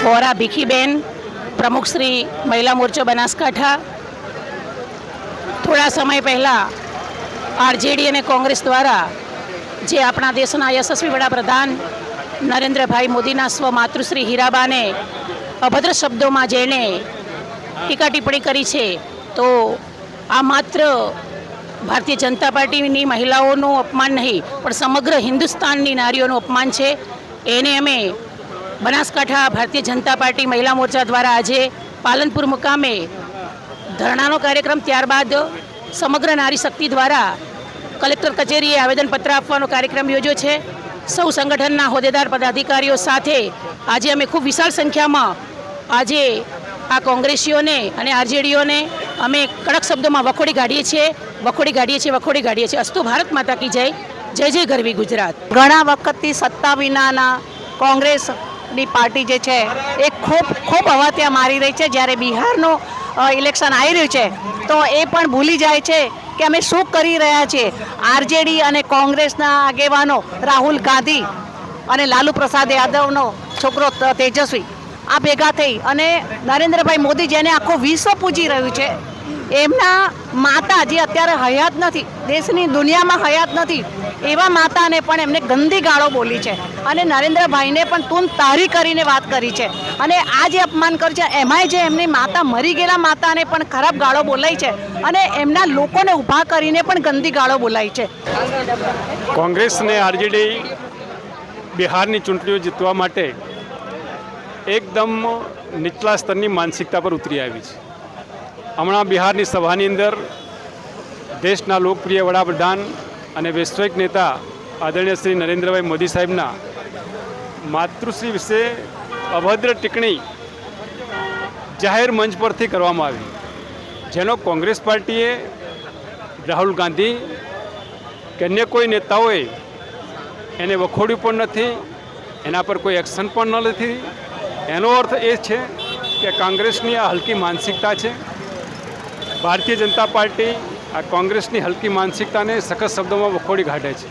વોરા ભીખીબેન, પ્રમુખ શ્રી મહિલા મોરચો બનાસકાંઠા. થોડા સમય પહેલાં આરજેડી અને કોંગ્રેસ દ્વારા જે આપણા દેશના યશસ્વી વડાપ્રધાન નરેન્દ્રભાઈ મોદીના સ્વમાતૃશ્રી હીરાબાને અભદ્ર શબ્દોમાં જેણે ટીકા ટિપ્પણી કરી છે, તો આ માત્ર ભારતીય જનતા પાર્ટીની મહિલાઓનું અપમાન નહીં પણ સમગ્ર હિન્દુસ્તાનની નારીઓનું અપમાન છે. એને અમે બનાસકાંઠા ભારતીય જનતા પાર્ટી મહિલા મોરચા દ્વારા આજે પાલનપુર મુકામે ધરણાનો કાર્યક્રમ, ત્યારબાદ સમગ્ર નારી શક્તિ દ્વારા કલેક્ટર કચેરીએ આવેદનપત્ર આપવાનો કાર્યક્રમ યોજ્યો છે. સૌ સંગઠનના હોદ્દેદાર પદાધિકારીઓ સાથે આજે અમે ખૂબ વિશાળ સંખ્યામાં આજે આ કોંગ્રેસીઓને અને આરજેડીઓને અમે કડક શબ્દોમાં વખોડી કાઢીએ છીએ. અસ્તુ ભારત માતા કી જય. જય જય ગરવી ગુજરાત. ઘણા વખતથી સત્તા વિનાના કોંગ્રેસની પાર્ટી જે છે એ ખૂબ હવાત્યા મારી રહી છે. જ્યારે બિહારનું ઇલેક્શન આવી રહ્યું છે તો એ પણ ભૂલી જાય છે કે અમે શું કરી રહ્યા છીએ. આરજેડી અને કોંગ્રેસના આગેવાનો રાહુલ ગાંધી અને લાલુ પ્રસાદ યાદવનો છોકરો તેજસ્વી આ ભેગા થઈ અને નરેન્દ્રભાઈ મોદી, જેને આખો વિશ્વ પૂજી રહ્યું છે, એમના માતા જે અત્યારે હયાત નથી, દેશની દુનિયામાં હયાત નથી, એવા માતાને પણ એમને ગંદી ગાળો બોલી છે અને નરેન્દ્રભાઈને પણ તું તારી કરીને વાત કરી છે. અને આ જે અપમાન કર્યું છે એમાંય જે એમની માતા, મરી ગયેલા માતાને પણ ખરાબ ગાળો બોલાઈ છે અને એમના લોકોને ઊભા કરીને પણ ગંદી ગાળો બોલાઈ છે. કોંગ્રેસ અને આરજેડી બિહારની ચૂંટણીઓ જીતવા માટે એકદમ નીચલા સ્તરની માનસિકતા પર ઉતરી આવી છે. હમણાં બિહારની સભાની અંદર દેશના લોકપ્રિય વડાપ્રધાન અને વૈશ્વિક નેતા આદરણીય શ્રી નરેન્દ્રભાઈ મોદી સાહેબના માતૃશ્રી વિશે અભદ્ર ટિપ્પણી જાહેર મંચ પરથી કરવામાં આવી, જેનો કોંગ્રેસ પાર્ટીએ, રાહુલ ગાંધી કે અન્ય કોઈ નેતાઓએ એને વખોડ્યું પણ નથી, એના પર કોઈ એક્શન પણ નથી. એનો અર્થ એ છે કે કોંગ્રેસની આ હલકી માનસિકતા છે. ભારતીય જનતા પાર્ટી આ કોંગ્રેસની હલકી માનસિકતાને સખત શબ્દોમાં વખોડી કાઢે છે.